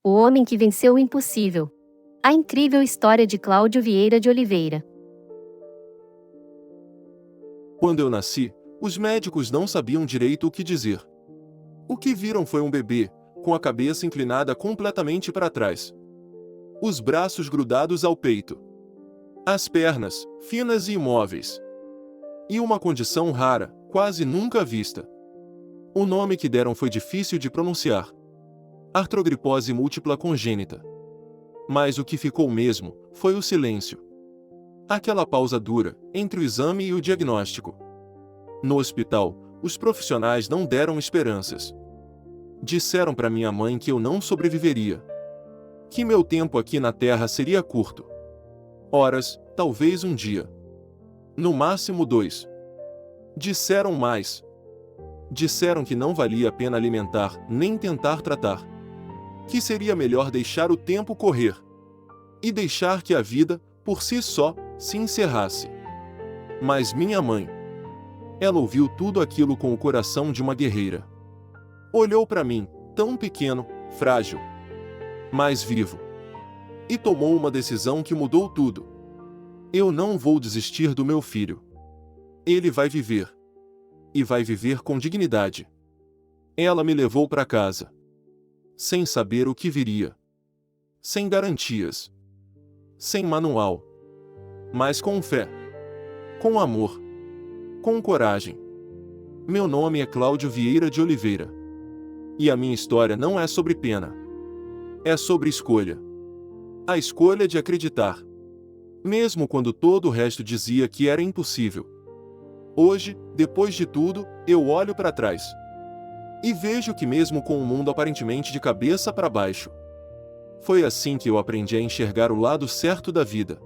O homem que venceu o impossível. A incrível história de Cláudio Vieira de Oliveira. Quando eu nasci, os médicos não sabiam direito o que dizer. O que viram foi um bebê, com a cabeça inclinada completamente para trás. Os braços grudados ao peito. As pernas, finas e imóveis. E uma condição rara, quase nunca vista. O nome que deram foi difícil de pronunciar. Artrogripose múltipla congênita. Mas o que ficou mesmo, foi o silêncio. Aquela pausa dura, entre o exame e o diagnóstico. No hospital, os profissionais não deram esperanças. Disseram para minha mãe que eu não sobreviveria. Que meu tempo aqui na Terra seria curto. Horas, talvez um dia. No máximo 2. Disseram mais. Disseram que não valia a pena alimentar, nem tentar tratar. Que seria melhor deixar o tempo correr. E deixar que a vida, por si só, se encerrasse. Mas minha mãe... Ela ouviu tudo aquilo com o coração de uma guerreira. Olhou para mim, tão pequeno, frágil, mas vivo. E tomou uma decisão que mudou tudo. Eu não vou desistir do meu filho. Ele vai viver. E vai viver com dignidade. Ela me levou para casa. Sem saber o que viria. Sem garantias. Sem manual. Mas com fé. Com amor. Com coragem. Meu nome é Cláudio Vieira de Oliveira. E a minha história não é sobre pena. É sobre escolha. A escolha de acreditar. Mesmo quando todo o resto dizia que era impossível. Hoje, depois de tudo, eu olho para trás. E vejo que mesmo com o mundo aparentemente de cabeça para baixo, foi assim que eu aprendi a enxergar o lado certo da vida.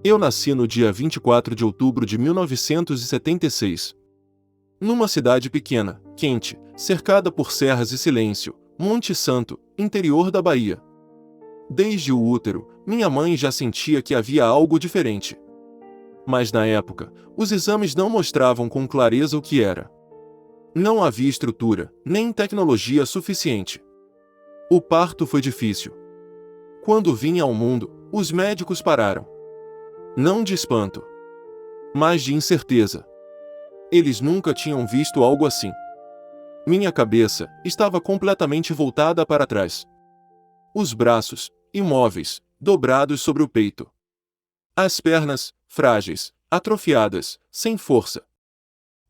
Eu nasci no dia 24 de outubro de 1976. Numa cidade pequena, quente, cercada por serras e silêncio, Monte Santo, interior da Bahia. Desde o útero, minha mãe já sentia que havia algo diferente. Mas na época, os exames não mostravam com clareza o que era. Não havia estrutura, nem tecnologia suficiente. O parto foi difícil. Quando vinha ao mundo, os médicos pararam. Não de espanto, mas de incerteza. Eles nunca tinham visto algo assim. Minha cabeça estava completamente voltada para trás. Os braços, imóveis, dobrados sobre o peito. As pernas, frágeis, atrofiadas, sem força.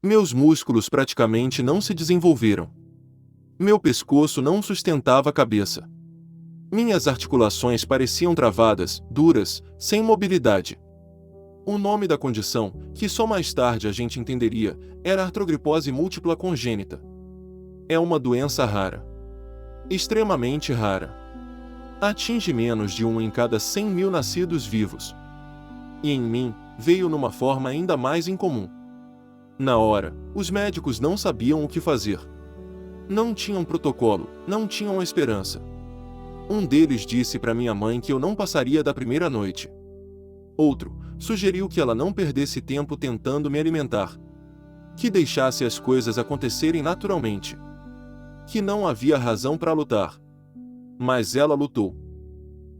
Meus músculos praticamente não se desenvolveram. Meu pescoço não sustentava a cabeça. Minhas articulações pareciam travadas, duras, sem mobilidade. O nome da condição, que só mais tarde a gente entenderia, era artrogripose múltipla congênita. É uma doença rara. Extremamente rara. Atinge menos de 1 em cada 100 mil nascidos vivos. E em mim, veio numa forma ainda mais incomum. Na hora, os médicos não sabiam o que fazer. Não tinham protocolo, não tinham esperança. Um deles disse para minha mãe que eu não passaria da primeira noite. Outro, sugeriu que ela não perdesse tempo tentando me alimentar. Que deixasse as coisas acontecerem naturalmente. Que não havia razão para lutar. Mas ela lutou.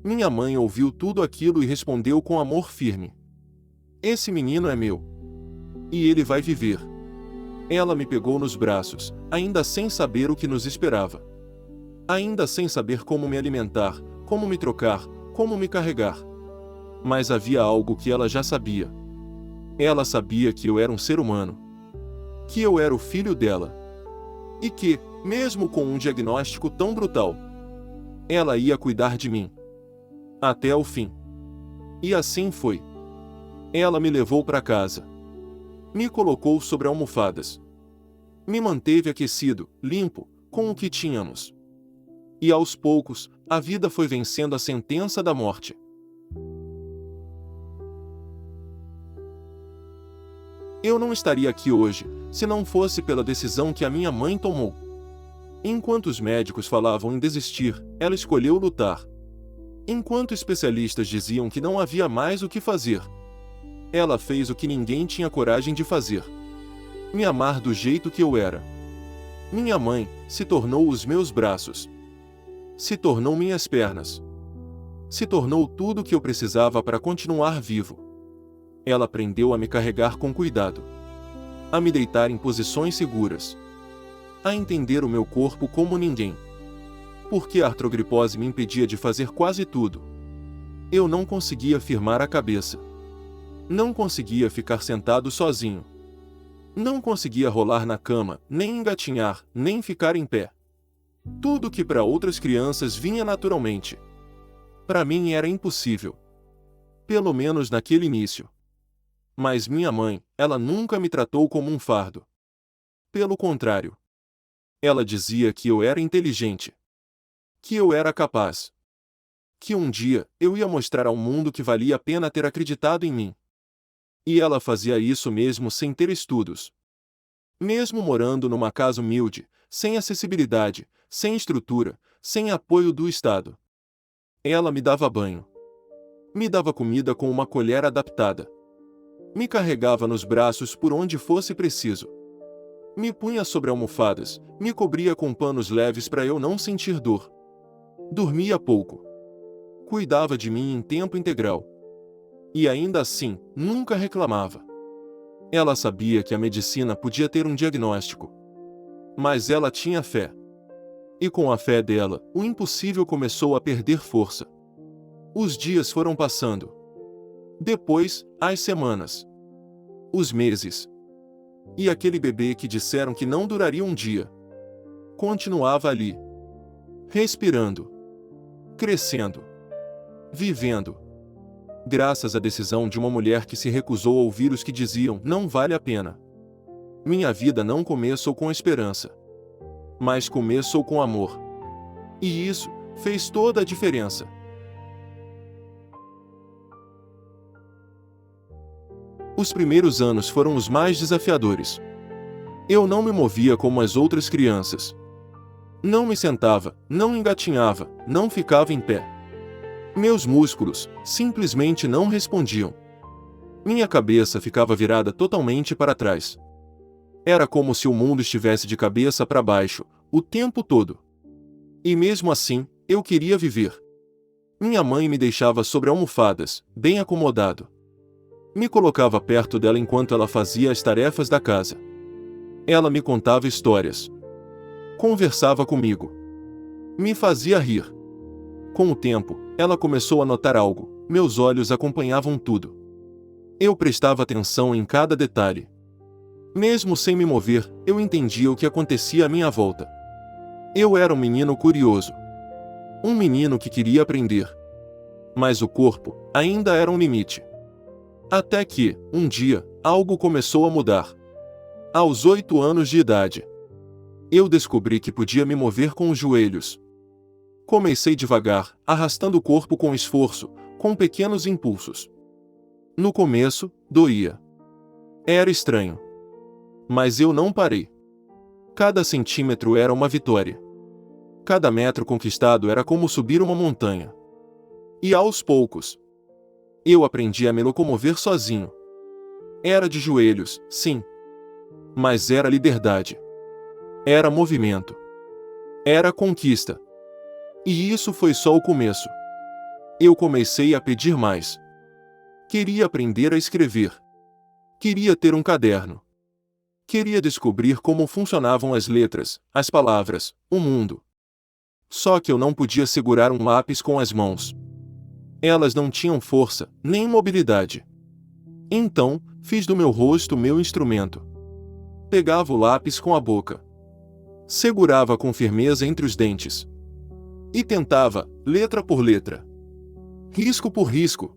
Minha mãe ouviu tudo aquilo e respondeu com amor firme. Esse menino é meu. E ele vai viver. Ela me pegou nos braços, ainda sem saber o que nos esperava. Ainda sem saber como me alimentar, como me trocar, como me carregar. Mas havia algo que ela já sabia. Ela sabia que eu era um ser humano. Que eu era o filho dela. E que, mesmo com um diagnóstico tão brutal, ela ia cuidar de mim. Até o fim. E assim foi. Ela me levou para casa. Me colocou sobre almofadas. Me manteve aquecido, limpo, com o que tínhamos. E aos poucos, a vida foi vencendo a sentença da morte. Eu não estaria aqui hoje, se não fosse pela decisão que a minha mãe tomou. Enquanto os médicos falavam em desistir, ela escolheu lutar. Enquanto especialistas diziam que não havia mais o que fazer, ela fez o que ninguém tinha coragem de fazer. Me amar do jeito que eu era. Minha mãe se tornou os meus braços. Se tornou minhas pernas. Se tornou tudo o que eu precisava para continuar vivo. Ela aprendeu a me carregar com cuidado, a me deitar em posições seguras, a entender o meu corpo como ninguém. Porque a artrogripose me impedia de fazer quase tudo. Eu não conseguia firmar a cabeça. Não conseguia ficar sentado sozinho. Não conseguia rolar na cama, nem engatinhar, nem ficar em pé. Tudo que para outras crianças vinha naturalmente, para mim era impossível. Pelo menos naquele início. Mas minha mãe, ela nunca me tratou como um fardo. Pelo contrário. Ela dizia que eu era inteligente. Que eu era capaz. Que um dia eu ia mostrar ao mundo que valia a pena ter acreditado em mim. E ela fazia isso mesmo sem ter estudos. Mesmo morando numa casa humilde, sem acessibilidade, sem estrutura, sem apoio do Estado. Ela me dava banho. Me dava comida com uma colher adaptada. Me carregava nos braços por onde fosse preciso. Me punha sobre almofadas, me cobria com panos leves para eu não sentir dor. Dormia pouco. Cuidava de mim em tempo integral. E ainda assim, nunca reclamava. Ela sabia que a medicina podia ter um diagnóstico. Mas ela tinha fé. E com a fé dela, o impossível começou a perder força. Os dias foram passando. Depois, as semanas. Os meses. E aquele bebê que disseram que não duraria um dia. Continuava ali. Respirando. Crescendo. Vivendo. Graças à decisão de uma mulher que se recusou a ouvir os que diziam, não vale a pena. Minha vida não começou com esperança. Mas começou com amor. E isso fez toda a diferença. Os primeiros anos foram os mais desafiadores. Eu não me movia como as outras crianças. Não me sentava, não engatinhava, não ficava em pé. Meus músculos simplesmente não respondiam. Minha cabeça ficava virada totalmente para trás. Era como se o mundo estivesse de cabeça para baixo, o tempo todo. E mesmo assim, eu queria viver. Minha mãe me deixava sobre almofadas, bem acomodado. Me colocava perto dela enquanto ela fazia as tarefas da casa. Ela me contava histórias. Conversava comigo. Me fazia rir. Com o tempo, ela começou a notar algo, meus olhos acompanhavam tudo. Eu prestava atenção em cada detalhe. Mesmo sem me mover, eu entendia o que acontecia à minha volta. Eu era um menino curioso. Um menino que queria aprender. Mas o corpo ainda era um limite. Até que, um dia, algo começou a mudar. Aos 8 anos de idade, eu descobri que podia me mover com os joelhos. Comecei devagar, arrastando o corpo com esforço, com pequenos impulsos. No começo, doía. Era estranho. Mas eu não parei. Cada centímetro era uma vitória. Cada metro conquistado era como subir uma montanha. E aos poucos, eu aprendi a me locomover sozinho. Era de joelhos, sim. Mas era liberdade. Era movimento. Era conquista. E isso foi só o começo. Eu comecei a pedir mais. Queria aprender a escrever. Queria ter um caderno. Queria descobrir como funcionavam as letras, as palavras, o mundo. Só que eu não podia segurar um lápis com as mãos. Elas não tinham força, nem mobilidade. Então, fiz do meu rosto meu instrumento. Pegava o lápis com a boca. Segurava com firmeza entre os dentes. E tentava, letra por letra. Risco por risco.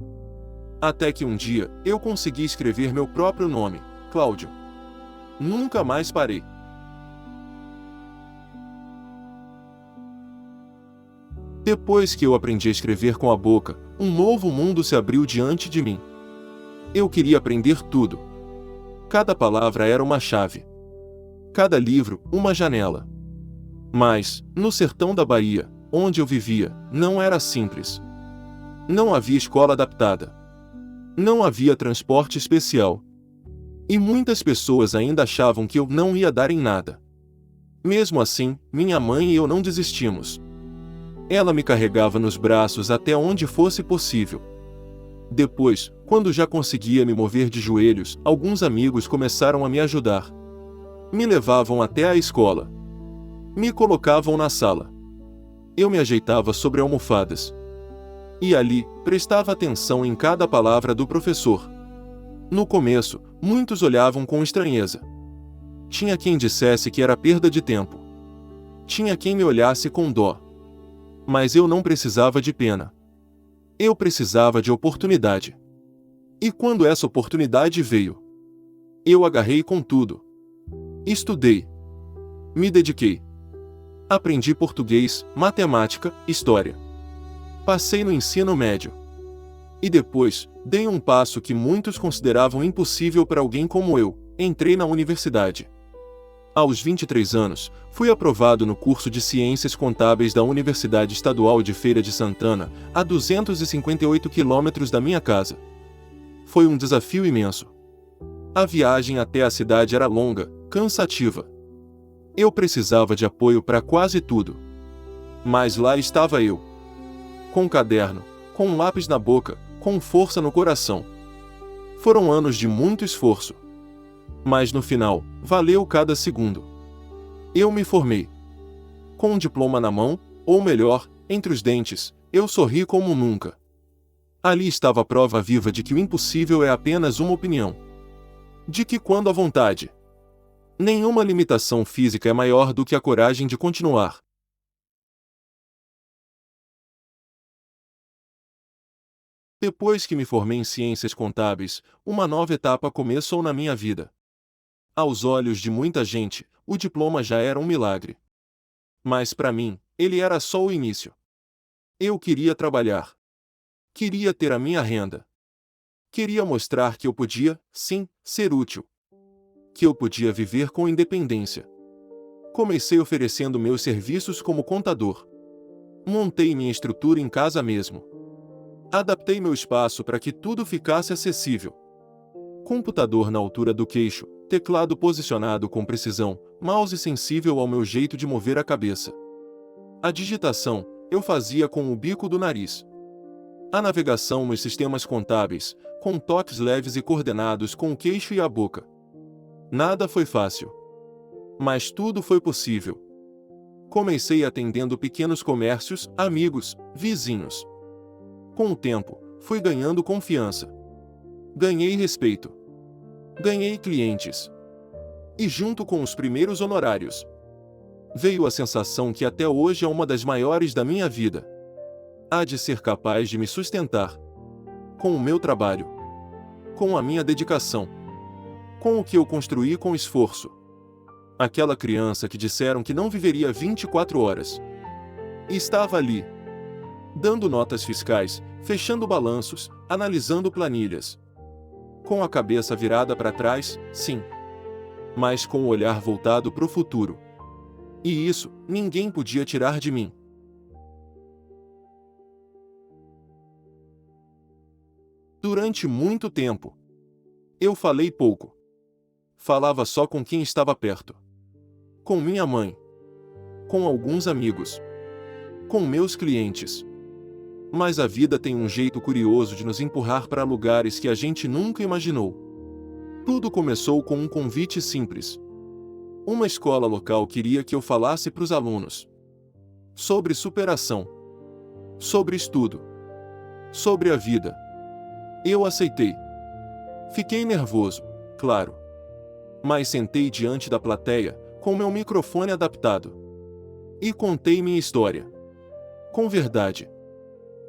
Até que um dia, eu consegui escrever meu próprio nome, Cláudio. Nunca mais parei. Depois que eu aprendi a escrever com a boca, um novo mundo se abriu diante de mim. Eu queria aprender tudo. Cada palavra era uma chave. Cada livro, uma janela. Mas, no sertão da Bahia, onde eu vivia, não era simples. Não havia escola adaptada. Não havia transporte especial. E muitas pessoas ainda achavam que eu não ia dar em nada. Mesmo assim, minha mãe e eu não desistimos. Ela me carregava nos braços até onde fosse possível. Depois, quando já conseguia me mover de joelhos, alguns amigos começaram a me ajudar. Me levavam até a escola. Me colocavam na sala. Eu me ajeitava sobre almofadas. E ali, prestava atenção em cada palavra do professor. No começo, muitos olhavam com estranheza. Tinha quem dissesse que era perda de tempo. Tinha quem me olhasse com dó. Mas eu não precisava de pena. Eu precisava de oportunidade. E quando essa oportunidade veio, eu agarrei com tudo. Estudei. Me dediquei. Aprendi português, matemática, história. Passei no ensino médio. E depois, dei um passo que muitos consideravam impossível para alguém como eu. Entrei na universidade. Aos 23 anos, fui aprovado no curso de Ciências Contábeis da Universidade Estadual de Feira de Santana, a 258 quilômetros da minha casa. Foi um desafio imenso. A viagem até a cidade era longa, cansativa. Eu precisava de apoio para quase tudo. Mas lá estava eu. Com um caderno, com um lápis na boca, com força no coração. Foram anos de muito esforço. Mas no final, valeu cada segundo. Eu me formei. Com um diploma na mão, ou melhor, entre os dentes, eu sorri como nunca. Ali estava a prova viva de que o impossível é apenas uma opinião. De que quando a vontade, nenhuma limitação física é maior do que a coragem de continuar. Depois que me formei em Ciências Contábeis, uma nova etapa começou na minha vida. Aos olhos de muita gente, o diploma já era um milagre. Mas para mim, ele era só o início. Eu queria trabalhar. Queria ter a minha renda. Queria mostrar que eu podia, sim, ser útil. Que eu podia viver com independência. Comecei oferecendo meus serviços como contador. Montei minha estrutura em casa mesmo. Adaptei meu espaço para que tudo ficasse acessível. Computador na altura do queixo, teclado posicionado com precisão, mouse sensível ao meu jeito de mover a cabeça. A digitação, eu fazia com o bico do nariz. A navegação nos sistemas contábeis, com toques leves e coordenados com o queixo e a boca. Nada foi fácil. Mas tudo foi possível. Comecei atendendo pequenos comércios, amigos, vizinhos. Com o tempo, fui ganhando confiança. Ganhei respeito. Ganhei clientes. E junto com os primeiros honorários, veio a sensação que até hoje é uma das maiores da minha vida. Há de ser capaz de me sustentar. Com o meu trabalho. Com a minha dedicação. Com o que eu construí com esforço. Aquela criança que disseram que não viveria 24 horas. E estava ali. Dando notas fiscais, fechando balanços, analisando planilhas. Com a cabeça virada para trás, sim. Mas com o olhar voltado para o futuro. E isso, ninguém podia tirar de mim. Durante muito tempo, eu falei pouco. Falava só com quem estava perto. Com minha mãe. Com alguns amigos. Com meus clientes. Mas a vida tem um jeito curioso de nos empurrar para lugares que a gente nunca imaginou. Tudo começou com um convite simples. Uma escola local queria que eu falasse para os alunos sobre superação, sobre estudo, sobre a vida. Eu aceitei. Fiquei nervoso, claro. Mas sentei diante da plateia, com meu microfone adaptado. E contei minha história. Com verdade.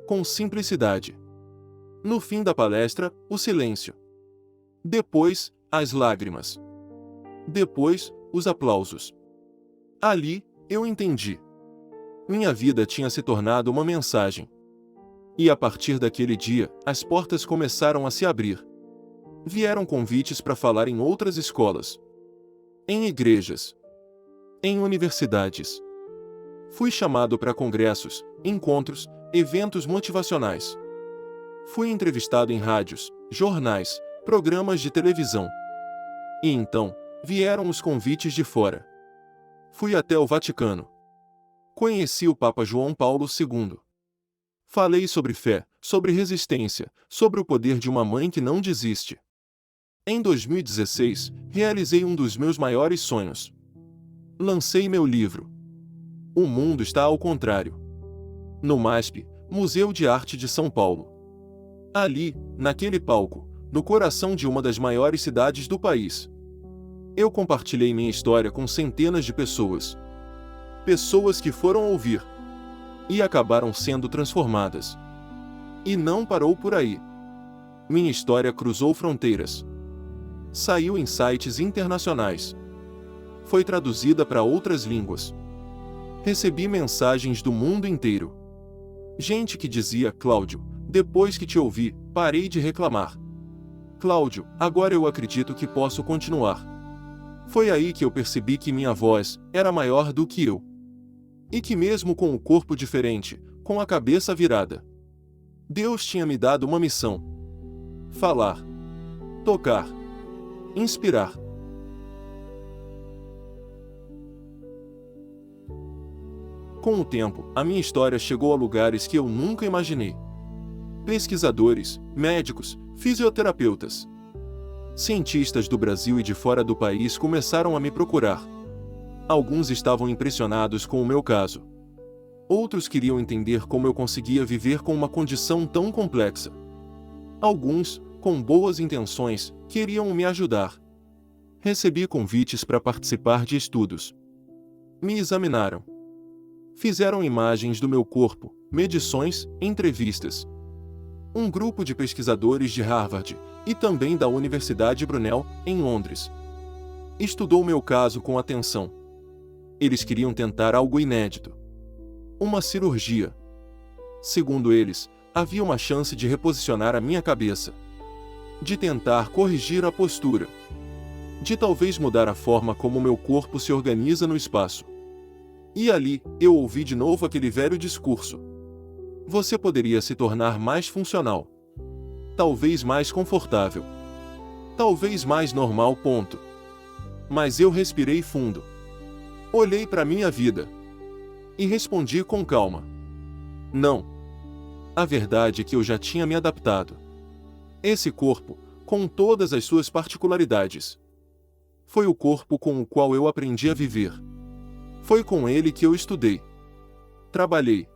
Com simplicidade. No fim da palestra, o silêncio. Depois, as lágrimas. Depois, os aplausos. Ali, eu entendi. Minha vida tinha se tornado uma mensagem. E a partir daquele dia, as portas começaram a se abrir. Vieram convites para falar em outras escolas. Em igrejas. Em universidades. Fui chamado para congressos, encontros, eventos motivacionais. Fui entrevistado em rádios, jornais, programas de televisão. E então, vieram os convites de fora. Fui até o Vaticano. Conheci o Papa João Paulo II. Falei sobre fé, sobre resistência, sobre o poder de uma mãe que não desiste. Em 2016, realizei um dos meus maiores sonhos. Lancei meu livro. O mundo está ao contrário. No MASP, Museu de Arte de São Paulo. Ali, naquele palco, no coração de uma das maiores cidades do país, eu compartilhei minha história com centenas de pessoas. Pessoas que foram ouvir e acabaram sendo transformadas. E não parou por aí. Minha história cruzou fronteiras. Saiu em sites internacionais. Foi traduzida para outras línguas. Recebi mensagens do mundo inteiro. Gente que dizia: Cláudio, depois que te ouvi, parei de reclamar. Cláudio, agora eu acredito que posso continuar. Foi aí que eu percebi que minha voz era maior do que eu. E que mesmo com o corpo diferente, com a cabeça virada, Deus tinha me dado uma missão: falar, tocar, inspirar. Com o tempo, a minha história chegou a lugares que eu nunca imaginei. Pesquisadores, médicos, fisioterapeutas, cientistas do Brasil e de fora do país começaram a me procurar. Alguns estavam impressionados com o meu caso. Outros queriam entender como eu conseguia viver com uma condição tão complexa. Alguns, com boas intenções, queriam me ajudar. Recebi convites para participar de estudos. Me examinaram. Fizeram imagens do meu corpo, medições, entrevistas. Um grupo de pesquisadores de Harvard e também da Universidade Brunel, em Londres, estudou meu caso com atenção. Eles queriam tentar algo inédito: uma cirurgia. Segundo eles, havia uma chance de reposicionar a minha cabeça, de tentar corrigir a postura, de talvez mudar a forma como meu corpo se organiza no espaço. E ali, eu ouvi de novo aquele velho discurso: você poderia se tornar mais funcional, talvez mais confortável, talvez mais normal. Mas eu respirei fundo. Olhei para minha vida e respondi com calma: não. A verdade é que eu já tinha me adaptado. Esse corpo, com todas as suas particularidades, foi o corpo com o qual eu aprendi a viver. Foi com ele que eu estudei, trabalhei,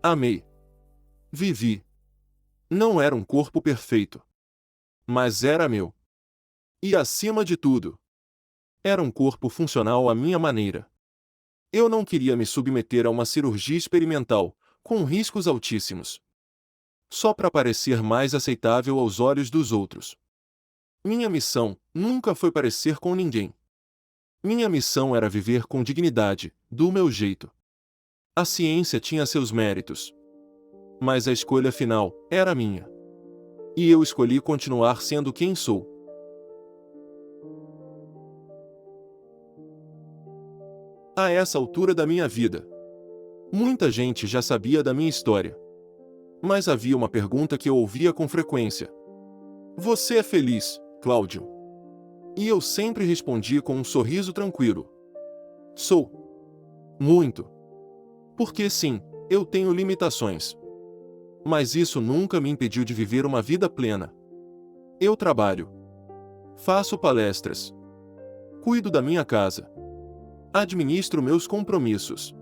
amei, vivi. Não era um corpo perfeito, mas era meu. E acima de tudo, era um corpo funcional à minha maneira. Eu não queria me submeter a uma cirurgia experimental, com riscos altíssimos, só para parecer mais aceitável aos olhos dos outros. Minha missão nunca foi parecer com ninguém. Minha missão era viver com dignidade, do meu jeito. A ciência tinha seus méritos, mas a escolha final era minha. E eu escolhi continuar sendo quem sou. A essa altura da minha vida, muita gente já sabia da minha história. Mas havia uma pergunta que eu ouvia com frequência: você é feliz, Cláudio? E eu sempre respondi com um sorriso tranquilo: sou. Muito. Porque sim, eu tenho limitações. Mas isso nunca me impediu de viver uma vida plena. Eu trabalho, faço palestras, cuido da minha casa, administro meus compromissos.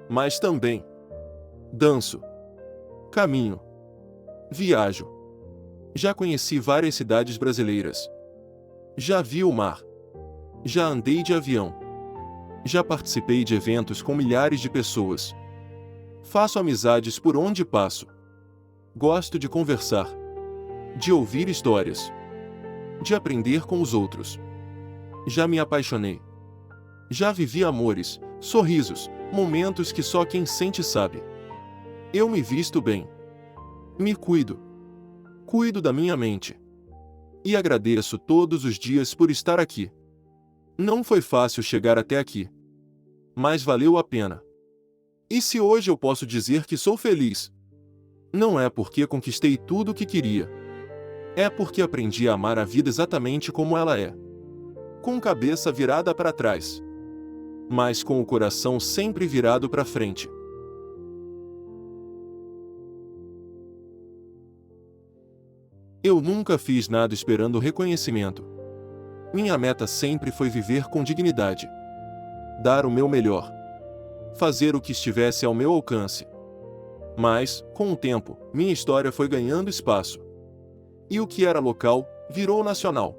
Mas também danço, caminho, viajo. Já conheci várias cidades brasileiras. Já vi o mar. Já andei de avião. Já participei de eventos com milhares de pessoas. Faço amizades por onde passo. Gosto de conversar, de ouvir histórias, de aprender com os outros. Já me apaixonei. Já vivi amores, sorrisos, momentos que só quem sente sabe. Eu me visto bem. Me cuido. Cuido da minha mente. E agradeço todos os dias por estar aqui. Não foi fácil chegar até aqui, mas valeu a pena. E se hoje eu posso dizer que sou feliz, não é porque conquistei tudo o que queria. É porque aprendi a amar a vida exatamente como ela é. Com cabeça virada para trás. mas com o coração sempre virado para frente. Eu nunca fiz nada esperando reconhecimento. Minha meta sempre foi viver com dignidade. Dar o meu melhor. Fazer o que estivesse ao meu alcance. Mas, com o tempo, minha história foi ganhando espaço. E o que era local, virou nacional.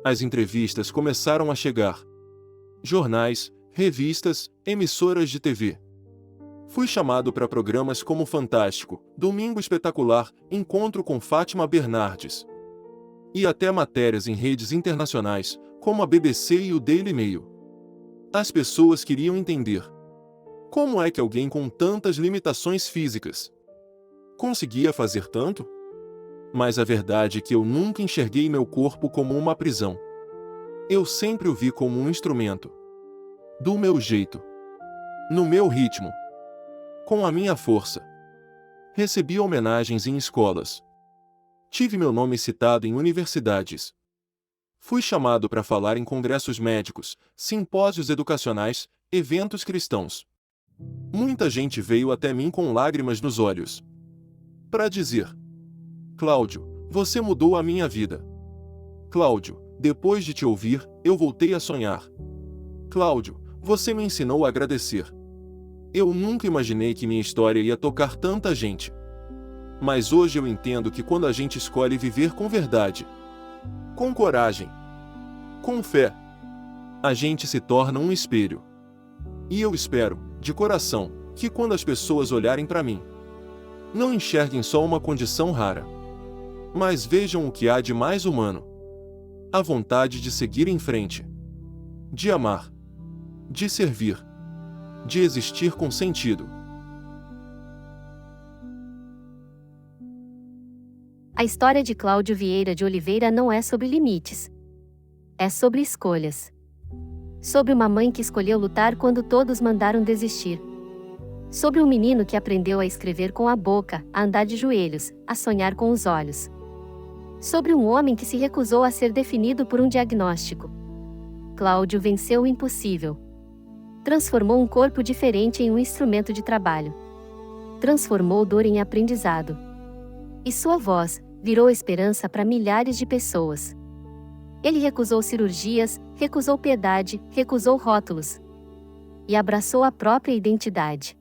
As entrevistas começaram a chegar. Jornais, revistas, emissoras de TV. Fui chamado para programas como Fantástico, Domingo Espetacular, Encontro com Fátima Bernardes. E até matérias em redes internacionais, como a BBC e o Daily Mail. As pessoas queriam entender: como é que alguém com tantas limitações físicas conseguia fazer tanto? Mas a verdade é que eu nunca enxerguei meu corpo como uma prisão. Eu sempre o vi como um instrumento. Do meu jeito. No meu ritmo. Com a minha força. Recebi homenagens em escolas. Tive meu nome citado em universidades. Fui chamado para falar em congressos médicos, simpósios educacionais, eventos cristãos. Muita gente veio até mim com lágrimas nos olhos. Para dizer: Cláudio, você mudou a minha vida. Cláudio, depois de te ouvir, eu voltei a sonhar. Cláudio, você me ensinou a agradecer. Eu nunca imaginei que minha história ia tocar tanta gente. Mas hoje eu entendo que quando a gente escolhe viver com verdade, com coragem, com fé, a gente se torna um espelho. E eu espero, de coração, que quando as pessoas olharem para mim, não enxerguem só uma condição rara, mas vejam o que há de mais humano. A vontade de seguir em frente, de amar, de servir, de existir com sentido. A história de Cláudio Vieira de Oliveira não é sobre limites. É sobre escolhas. Sobre uma mãe que escolheu lutar quando todos mandaram desistir. Sobre um menino que aprendeu a escrever com a boca, a andar de joelhos, a sonhar com os olhos. Sobre um homem que se recusou a ser definido por um diagnóstico. Cláudio venceu o impossível. Transformou um corpo diferente em um instrumento de trabalho. Transformou dor em aprendizado. E sua voz virou esperança para milhares de pessoas. Ele recusou cirurgias, recusou piedade, recusou rótulos. E abraçou a própria identidade.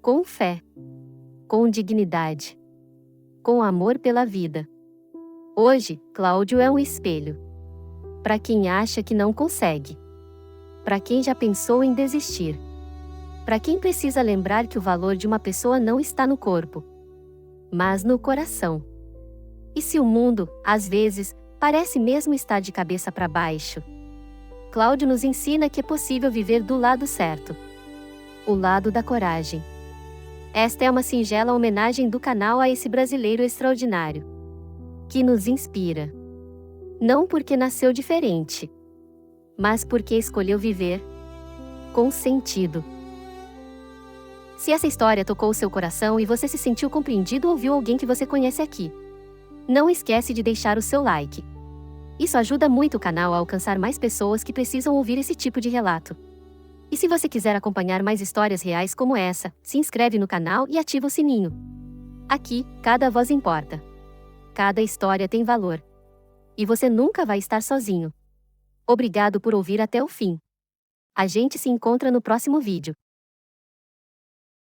Com fé. Com dignidade. Com amor pela vida. Hoje, Cláudio é um espelho. Para quem acha que não consegue. Para quem já pensou em desistir. Para quem precisa lembrar que o valor de uma pessoa não está no corpo, mas no coração. E se o mundo, às vezes, parece mesmo estar de cabeça para baixo, Cláudio nos ensina que é possível viver do lado certo. O lado da coragem. Esta é uma singela homenagem do canal a esse brasileiro extraordinário, que nos inspira. Não porque nasceu diferente, mas porque escolheu viver com sentido. Se essa história tocou o seu coração e você se sentiu compreendido ou viu alguém que você conhece aqui, não esquece de deixar o seu like. Isso ajuda muito o canal a alcançar mais pessoas que precisam ouvir esse tipo de relato. E se você quiser acompanhar mais histórias reais como essa, se inscreve no canal e ativa o sininho. Aqui, cada voz importa. Cada história tem valor. E você nunca vai estar sozinho. Obrigado por ouvir até o fim. A gente se encontra no próximo vídeo.